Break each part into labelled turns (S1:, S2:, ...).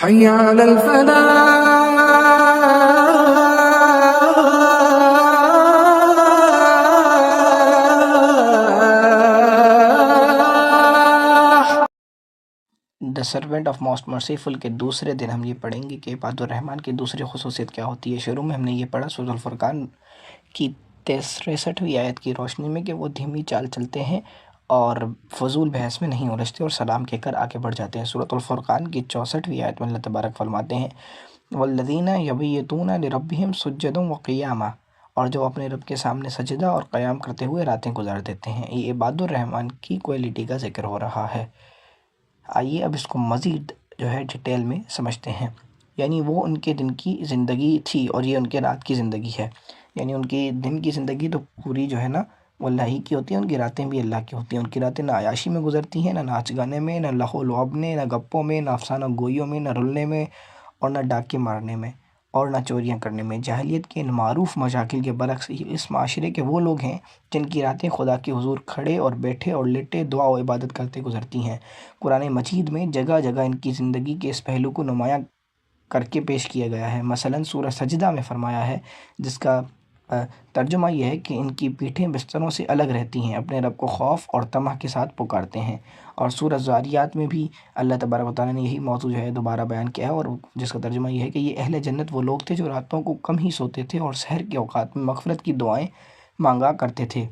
S1: حي على الفلاح.
S2: دا servant of most merciful کے دوسرے دن ہم یہ پڑھیں گے کہ عباد الرحمن کی دوسری خصوصیت کیا ہوتی ہے۔ شروع میں ہم نے یہ پڑھا سورۃ الفرقان کی 63ویں آیت کی روشنی میں کہ وہ دھیمی چال چلتے ہیں اور فضول بحث میں نہیں الجھتے اور سلام کہہ کر آگے بڑھ جاتے ہیں۔ سورۃ الفرقان کی 64ویں آیت میں اللہ تبارک فرماتے ہیں والذین یبیتون لربہم سجدا وقیاما، اور جو اپنے رب کے سامنے سجدہ اور قیام کرتے ہوئے راتیں گزار دیتے ہیں۔ یہ عباد الرحمن کی کوالٹی کا ذکر ہو رہا ہے۔ آئیے اب اس کو مزید جو ہے ڈیٹیل میں سمجھتے ہیں۔ یعنی وہ ان کے دن کی زندگی تھی اور یہ ان کے رات کی زندگی ہے۔ یعنی ان کی دن کی زندگی تو پوری جو ہے نا وہ اللہ ہی کی ہوتی ہے، ان کی راتیں بھی اللہ کی ہوتی ہیں۔ ان کی راتیں نہ عیاشی میں گزرتی ہیں، نہ ناچ گانے میں، نہ لہو و لعب میں، نہ گپوں میں، نہ افسانہ گوئیوں میں، نہ رلنے میں، اور نہ ڈاکے مارنے میں، اور نہ چوریاں کرنے میں۔ جاہلیت کے ان معروف مشاغل کے برعکس اس معاشرے کے وہ لوگ ہیں جن کی راتیں خدا کے حضور کھڑے اور بیٹھے اور لیٹے دعا و عبادت کرتے گزرتی ہیں۔ قرآن مجید میں جگہ جگہ ان کی زندگی کے اس پہلو کو نمایاں کر کے پیش کیا گیا ہے۔ مثلا سورہ سجدہ میں فرمایا ہے، جس کا ترجمہ یہ ہے کہ ان کی پیٹھیں بستروں سے الگ رہتی ہیں، اپنے رب کو خوف اور طمع کے ساتھ پکارتے ہیں۔ اور سورہ ذاریات میں بھی اللہ تبارک و تعالیٰ نے یہی موضوع جو ہے دوبارہ بیان کیا ہے، اور جس کا ترجمہ یہ ہے کہ یہ اہل جنت وہ لوگ تھے جو راتوں کو کم ہی سوتے تھے اور سحر کے اوقات میں مغفرت کی دعائیں مانگا کرتے تھے۔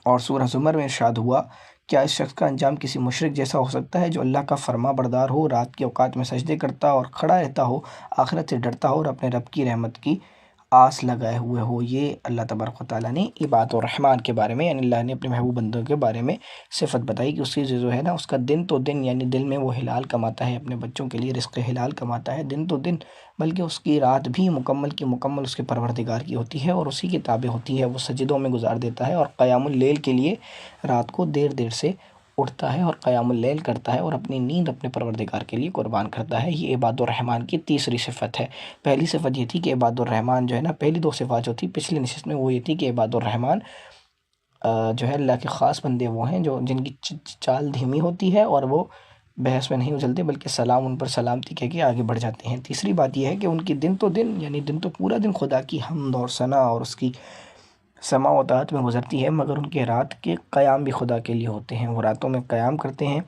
S2: اور سورہ زمر میں ارشاد ہوا، کیا اس شخص کا انجام کسی مشرک جیسا ہو سکتا ہے جو اللہ کا فرما بردار ہو، رات کے اوقات میں سجدے کرتا اور کھڑا رہتا ہو، آخرت سے ڈرتا ہو اور اپنے رب کی رحمت کی آس لگائے ہوئے ہو۔ یہ اللہ تبارک و تعالیٰ نے عباد الرحمن کے بارے میں، یعنی اللہ نے اپنے محبوب بندوں کے بارے میں صفت بتائی کہ اس کی جو ہے نا اس کا دن تو دن، یعنی دل میں وہ حلال کماتا ہے، اپنے بچوں کے لیے رزق حلال کماتا ہے دن تو دن، بلکہ اس کی رات بھی مکمل کی مکمل اس کے پروردگار کی ہوتی ہے اور اسی کی تابع ہوتی ہے۔ وہ سجدوں میں گزار دیتا ہے اور قیام اللیل کے لیے رات کو دیر دیر سے اٹھتا ہے اور قیام اللیل کرتا ہے اور اپنی نیند اپنے پروردگار کے لیے قربان کرتا ہے۔ یہ عباد الرحمن کی تیسری صفت ہے۔ پہلی صفت یہ تھی کہ عباد الرحمن جو ہے نا، پہلی دو صفات جو تھی پچھلی نشست میں وہ یہ تھی کہ عباد الرحمن جو ہے اللہ کے خاص بندے وہ ہیں جو جن کی چال دھیمی ہوتی ہے اور وہ بحث میں نہیں اچھلتے بلکہ سلام ان پر سلامتی کہہ کے آگے بڑھ جاتے ہیں۔ تیسری بات یہ ہے کہ ان کی دن تو دن، یعنی دن تو پورا دن خدا کی حمد اور ثنا اور اس کی سماع و طاعت میں گزرتی ہے، مگر ان کے رات کے قیام بھی خدا کے لیے ہوتے ہیں۔ وہ راتوں میں قیام کرتے ہیں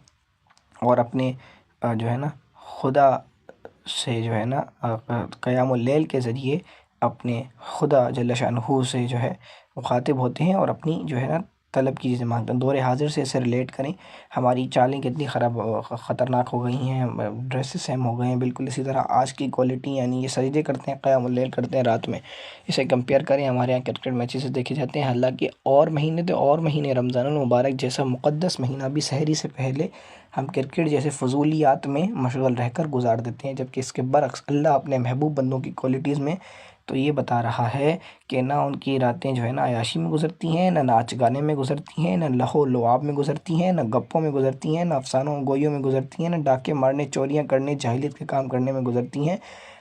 S2: اور اپنے جو ہے نا خدا سے جو ہے نا قیام اللیل کے ذریعے اپنے خدا جل شانہ سے جو ہے مخاطب ہوتے ہیں اور اپنی جو ہے نا طلب کی چیزیں مانگتے ہیں۔ دور حاضر سے اسے ریلیٹ کریں، ہماری چالیں کتنی خطرناک ہو گئی ہیں، ڈریسز سیم ہو گئے ہیں، بالکل اسی طرح آج کی کوالٹی، یعنی یہ سجدے کرتے ہیں، قیام اللیل کرتے ہیں رات میں، اسے کمپیئر کریں ہمارے یہاں کرکٹ میچز دیکھے جاتے ہیں، حالانکہ اور مہینے تو اور مہینے، رمضان المبارک جیسا مقدس مہینہ بھی سحری سے پہلے ہم کرکٹ جیسے فضولیات میں مشغول رہ کر گزار دیتے ہیں، جبکہ اس کے برعکس اللہ اپنے محبوب بندوں کی کوالٹیز میں تو یہ بتا رہا ہے کہ نہ ان کی راتیں جو ہے نا عیاشی میں گزرتی ہیں، نہ ناچ گانے میں گزرتی ہیں، نہ لہو و لعاب میں گزرتی ہیں، نہ گپوں میں گزرتی ہیں، نہ افسانوں گوئیوں میں گزرتی ہیں، نہ ڈاکے مارنے، چوریاں کرنے، جاہلیت کے کام کرنے میں گزرتی ہیں۔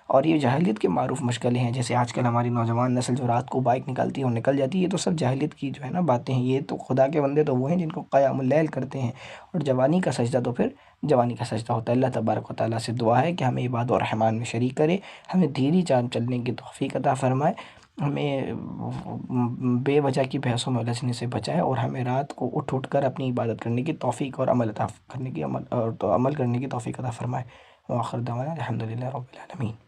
S2: اور یہ جاہلیت کے معروف مشغلے ہیں، جیسے آج کل ہماری نوجوان نسل جو رات کو بائک نکالتی ہے اور نکل جاتی ہے، یہ تو سب جاہلیت کی جو ہے نا باتیں ہیں۔ یہ تو خدا کے بندے تو وہ ہیں جن کو قیام اللیل کرتے ہیں، اور جوانی کا سجدہ تو پھر جوانی کا سجدہ ہوتا ہے۔ اللہ تبارک و تعالیٰ سے دعا ہے کہ ہمیں عباد الرحمن میں شریک کرے، ہمیں دھیری چال چلنے کی توفیق عطا فرمائے، ہمیں بے وجہ کی بحثوں میں الجھنے سے بچائے، اور ہمیں رات کو اٹھ اٹھ کر اپنی عبادت کرنے کی توفیق اور عمل کرنے کی توفیق عطا فرمائے۔ وآخر دعوانا الحمد للہ رب العالمین۔